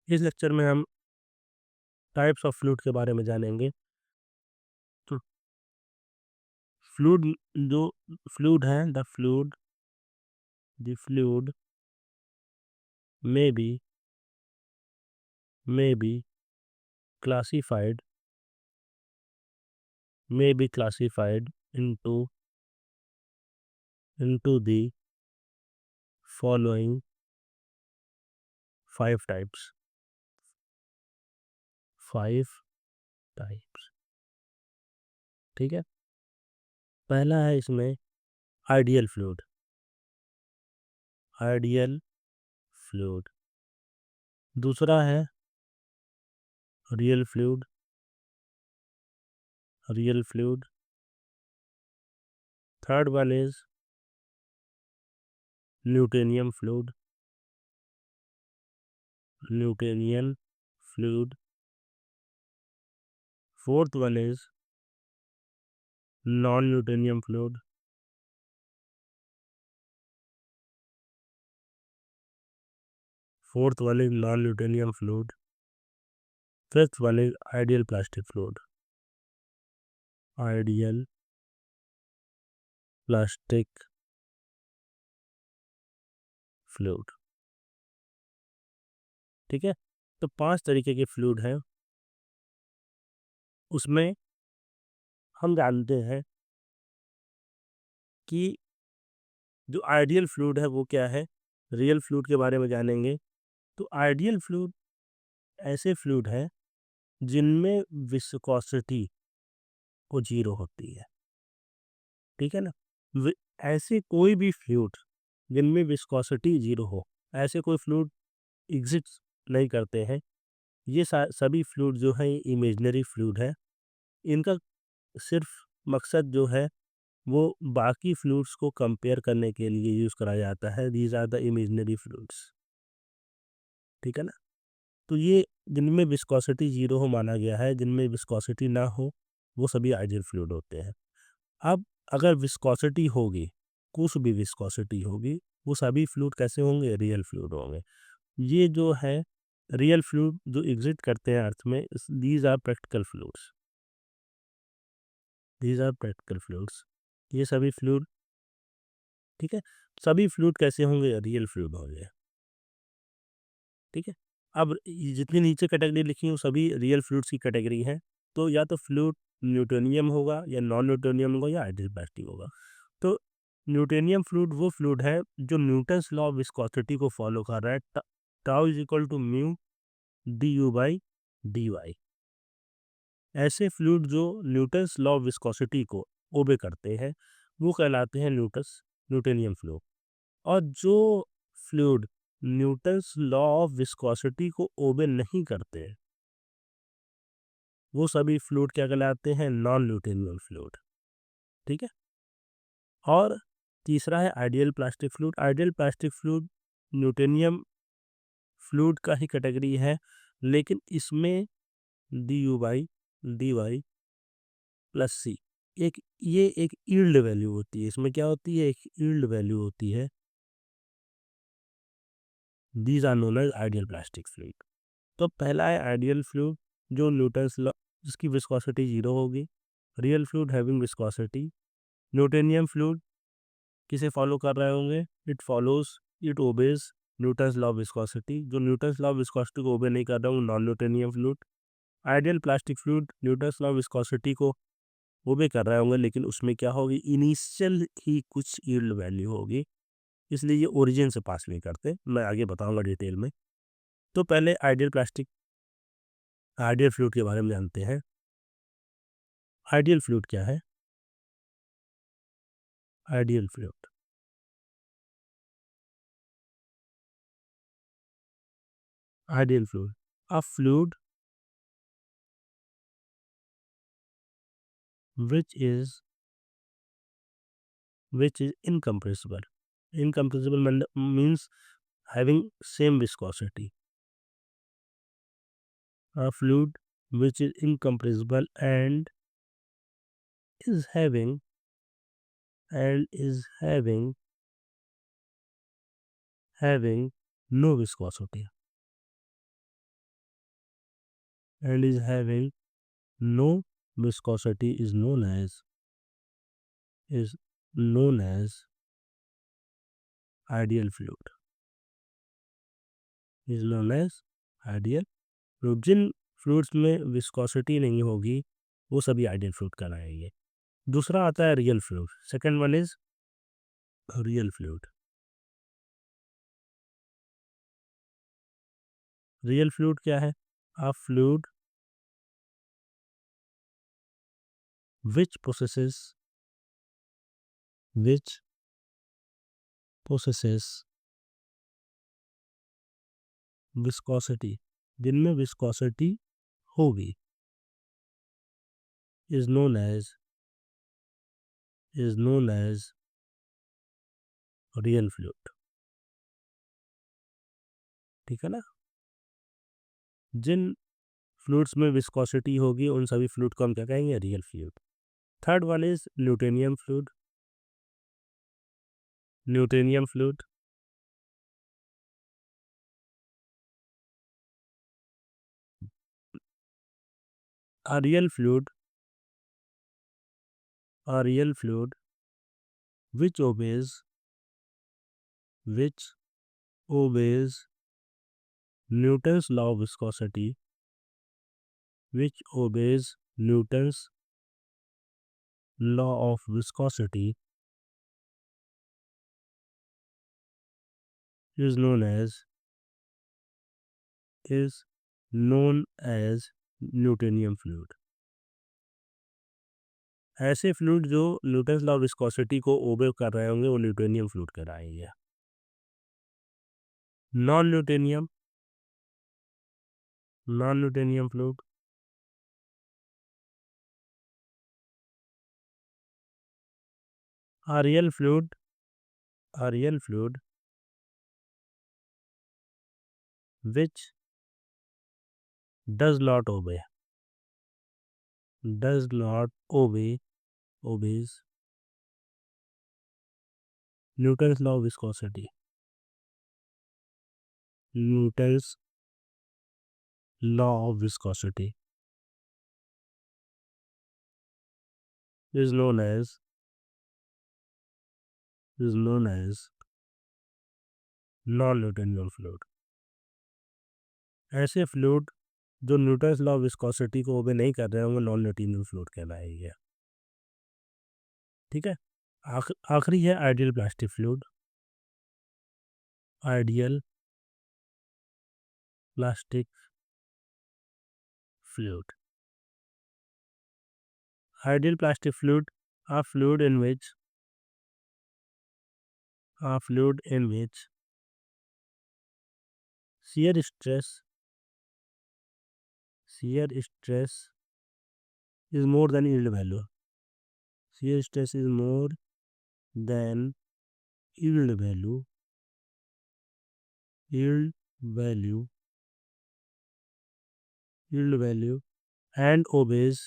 इस लेक्चर में हम टाइप्स ऑफ फ्लूइड के बारे में जानेंगे। तो फ्लूइड जो फ्लूइड है the fluid may be classified into the following five types. Five types. ठीक है। पहला है इसमें आइडियल फ्लूइड। Ideal fluid. दूसरा है real fluid. Real fluid. Third one is Newtonian fluid. Newtonian fluid. Fourth one is non Newtonian fluid. Fourth one is non Newtonian fluid. Fifth one is ideal plastic fluid. Ideal plastic fluid. ठीक है। तो 5 तरीके के fluid हैं। उसमें हम जानते हैं कि जो आइडियल फ्लूइड है वो क्या है। रियल फ्लूइड के बारे में जानेंगे। तो आइडियल फ्लूइड ऐसे फ्लूइड है जिनमें विस्कोसिटी वो जीरो होती है। ठीक है ना। वि- ऐसे कोई भी फ्लूइड जिनमें विस्कोसिटी जीरो हो, ऐसे कोई फ्लूइड एग्जिस्ट नहीं करते हैं। ये सभी फ्लूइड जो है इमेजिनरी फ्लूइड है। इनका सिर्फ मकसद जो है वो बाकी फ्लूइड्स को कंपेयर करने के लिए यूज़ करा जाता है। These are the imaginary fluids. ठीक है ना। तो ये जिनमें विस्कोसिटी जीरो हो माना गया है, जिनमें विस्कोसिटी ना हो वो सभी आइडियल फ्लूइड होते हैं। अब अगर विस्कोसिटी होगी, कुछ भी विस्कोसिटी होगी, वो सभी फ्लूइड कैसे होंगे, रियल फ्लूइड होंगे। ये जो है रियल फ्लूइड जो एग्जिस्ट करते हैं अर्थ में, these are practical fluids. These are practical fluids. ये सभी फ्लूइड, ठीक है, सभी फ्लूइड कैसे होंगे, रियल फ्लूइड होंगे। ठीक है। अब जितनी नीचे कैटेगरी लिखी है वो सभी रियल फ्लूइड्स की कैटेगरी है। तो या तो फ्लूइड न्यूटोनियम होगा या नॉन न्यूटोनियम होगा या एडियाबैटिक होगा। तो न्यूटोनियम फ्लूइड वो फ्लूइड है जो न्यूटन्स लॉ ऑफ विस्कोसिटी को फॉलो कर रहा है। Tau is equal to mu d u by d y. ऐसे फ्लूइड जो न्यूटन्स लॉ ऑफ विस्कोसिटी को ओबे करते हैं वो कहलाते हैं न्यूटोनियम फ्लूइड। और जो fluid Newton's law of viscosity को ओबे नहीं करते वो सभी फ्लूइड क्या कहलाते हैं, नॉन न्यूटोनियन फ्लूइड। ठीक है। और तीसरा है ideal plastic fluid. Ideal plastic fluid Newtonian fluid का ही कैटेगरी है, लेकिन इसमें d u by d y plus c एक ये एक यील्ड वैल्यू होती है। इसमें क्या होती है, एक यील्ड वैल्यू होती है। These are known as ideal plastic fluid. तो पहला है आइडियल फ्लूइड जो न्यूटन्स लॉ जिसकी विस्कोसिटी जीरो होगी। Real fluid having viscosity. Newtonian fluid किसे फॉलो कर रहे होंगे, it obeys Newton's law of viscosity. जो न्यूटन्स लॉ ऑफ विस्कोसिटी को ओबे नहीं कर रहा हूँ, non Newtonian fluid. Ideal plastic fluid Newton's law of viscosity को ओबे कर रहे होंगे, लेकिन उसमें क्या होगी, इनिशियल ही कुछ यील्ड वैल्यू होगी, इसलिए ये ओरिजिन से पास नहीं करते। मैं आगे बताऊंगा डिटेल में। तो पहले आइडियल फ्लूइड के बारे में जानते हैं। आइडियल फ्लूइड क्या है। Ideal fluid, ideal fluid, a fluid which is incompressible. Incompressible means having same viscosity. A fluid which is incompressible and is having and is having no viscosity. and is having no viscosity is known as ideal fluid. Is known as ideal fluid. Jin fluids में viscosity नहीं होगी वो सभी ideal fluid कहलाएंगे. दूसरा आता है real fluid. Second one is real fluid. Real fluid क्या है? अ फ्लूइड which possesses viscosity, जिनमें विस्कोसिटी होगी, is known as real fluid. ठीक है ना? जिन फ्लूइड्स में विस्कोसिटी होगी उन सभी फ्लूइड को हम क्या कहेंगे? Real fluid. Third one is Newtonian fluid. Newtonian fluid a real fluid which obeys Newton's law of viscosity, is known as Newtonian fluid. ऐसे फ्लूइड जो न्यूटन्स लॉ ऑफ विस्कोसिटी को ओबे कर रहे होंगे वो न्यूटोनियम फ्लूइड कहलाएंगे. Non Newtonian fluid a real fluid which does not obeys Newton's law of viscosity. Is known as non-Newtonian fluid. ऐसे fluid जो न्यूटन्स लॉ ऑफ विस्कोसिटी को obey नहीं कर रहे होंगे नॉन न्यूटोनियन फ्लूइड कहलाएंगे. ठीक है. आखिरी है ideal plastic fluid. Ideal plastic fluid a fluid in which shear stress is more than yield value. Shear stress is more than yield value and obeys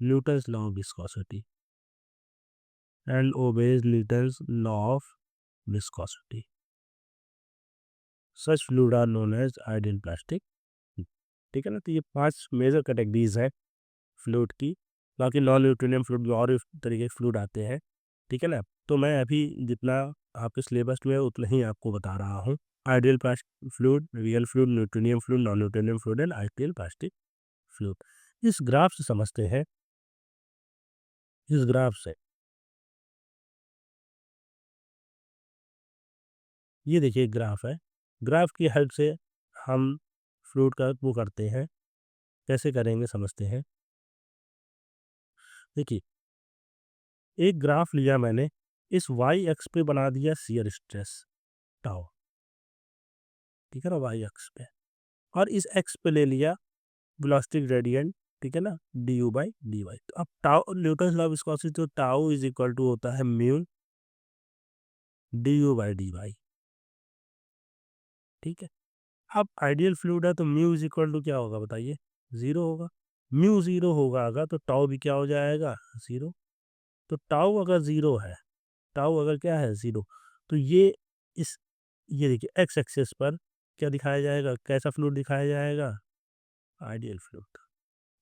Newton's law of viscosity. Such fluid are known as ideal plastic. ठीक है ना. तो ये 5 major categories है fluid की. बाकी non Newtonian fluid भी और तरीके के फ्लूइड आते हैं. ठीक है ना. तो मैं अभी जितना आपके सिलेबस में है उतना ही आपको बता रहा हूँ. Ideal plastic fluid, real fluid, Newtonian fluid, non Newtonian fluid and ideal plastic fluid. इस ग्राफ से समझते हैं. इस ग्राफ से ये देखिए ग्राफ है. ग्राफ की हेल्प से हम फ्लूइड का वो करते हैं. कैसे करेंगे समझते हैं. देखिए एक ग्राफ लिया मैंने. इस वाई एक्स पे बना दिया शियर स्ट्रेस टाउ. ठीक है ना. वाई एक्स पे और इस एक्स पे ले लिया वेलोसिटी ग्रेडियंट. ठीक है ना. D u by d y. तो अब tau Newton's law of viscosity तो टाउ इज इक्वल टू होता है mu d u by d y. ठीक है. अब आइडियल फ्लूइड है तो म्यू इज इक्वल टू क्या होगा बताइए? 0 होगा. म्यू 0 होगा तो टाउ भी क्या हो जाएगा? 0. तो टाउ अगर 0 है, टाउ अगर क्या है 0, तो ये देखिए एक्स एक्सिस पर क्या दिखाया जाएगा, कैसा फ्लूइड दिखाया जाएगा, आइडियल फ्लूइड।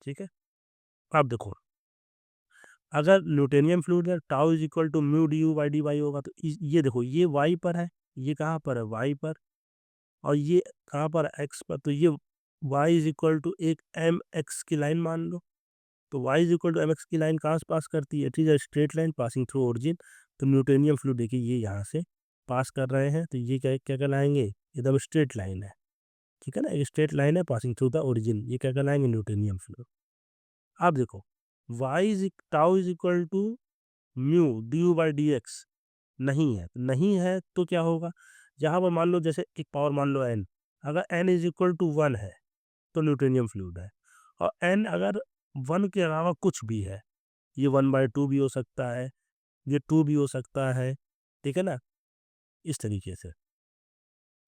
ठीक है, अब देखो अगर न्यूटोनियन फ्लूइड है tau is equal to mu d u by d y होगा, तो ये देखो ये वाई पर है, ये कहाँ पर है वाई पर, और ये कहाँ पर है एक्स पर, तो ये वाई इज इक्वल टू एक एम एक्स की लाइन मान लो, तो y is equal to m x की लाइन कहाँ से पास करती है, it is a straight line passing through origin. तो न्यूटोनियन फ्लूइड देखिए ये यहाँ से पास कर रहे हैं, तो ये क्या क्या कहलाएंगे, एकदम स्ट्रेट लाइन है, ठीक है ना, एक स्ट्रेट लाइन है पासिंग थ्रू द ओरिजिन, ये क्या कहलाएंगे न्यूटोनियन फ्लूइड। अब देखो y is tau is equal to mu d u by d x नहीं है, नहीं है तो क्या होगा, जहाँ पर मान लो जैसे एक पावर मान लो एन, अगर n is equal to one है तो न्यूटोनियन फ्लूइड है, और एन अगर वन के अलावा कुछ भी है, ये वन बाई टू भी हो सकता है, ये टू भी हो सकता है, ठीक है ना, इस तरीके से,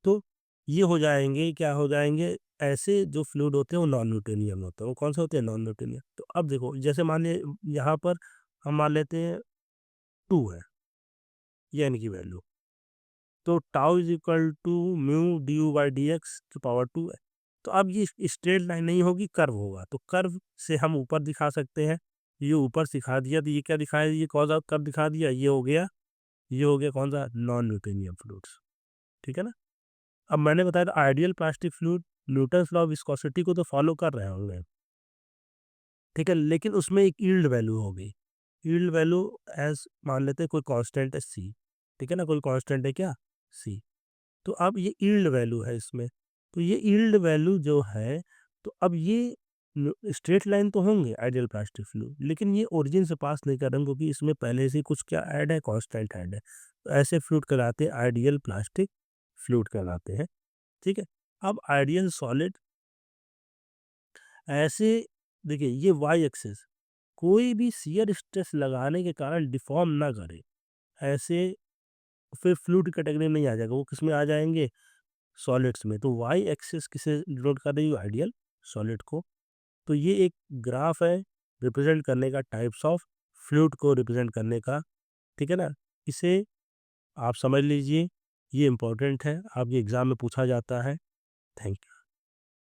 तो ये हो जाएंगे, क्या हो जाएंगे, ऐसे जो फ्लूइड होते हैं वो नॉन न्यूटोनियन होते हैं, वो कौन से होते हैं नॉन न्यूटोनियन। तो अब देखो जैसे मान लिया यहाँ पर हम मान लेते हैं टू है ये एन की वैल्यू, तो tau is equal to mu d u by d x की पावर टू है। तो अब ये स्ट्रेट लाइन नहीं होगी, कर्व होगा, तो कर्व से हम ऊपर दिखा सकते हैं, ये ऊपर सिखा दिया, तो ये क्या दिखाया, ये कौन सा कर्व दिखा दिया, ये हो गया, ये हो गया कौन सा नॉन न्यूटोनियन फ्लूइड्स, ठीक है ना। अब मैंने बताया था ideal plastic fluid Newton's law of viscosity को तो फॉलो कर रहे होंगे, ठीक है, लेकिन उसमें एक यील्ड वैल्यू होगी, यील्ड वैल्यू एज मान लेते हैं कोई कांस्टेंट है सी, ठीक है ना, कोई कांस्टेंट है क्या सी, तो अब ये यील्ड वैल्यू है इसमें, तो ये यील्ड वैल्यू जो है, तो अब ये स्ट्रेट लाइन तो होंगे आइडियल प्लास्टिक फ्लूइड, लेकिन ये ओरिजिन से पास नहीं कर रहे क्योंकि इसमें पहले से कुछ क्या ऐड है, कांस्टेंट ऐड है, तो ऐसे फ्लूइड कहलाते हैं आइडियल प्लास्टिक फ्लूइड कहलाते हैं, ठीक है। अब आइडियल सॉलिड ऐसे, देखिए ये वाई एक्सिस कोई भी शियर स्ट्रेस लगाने के कारण डिफॉर्म ना करे, ऐसे फिर फ्लूइड कैटेगरी में नहीं आ जाएगा, वो किस में आ जाएंगे, सॉलिड्स में। तो वाई एक्सिस किसे डिनोट कर रही है, आइडियल सॉलिड को। तो ये एक ग्राफ है रिप्रेजेंट करने का, टाइप्स ऑफ फ्लूइड को रिप्रेजेंट करने का, ठीक है ना, इसे आप समझ लीजिए, ये इम्पोर्टेंट है, आपके एग्जाम में पूछा जाता है। Thank you.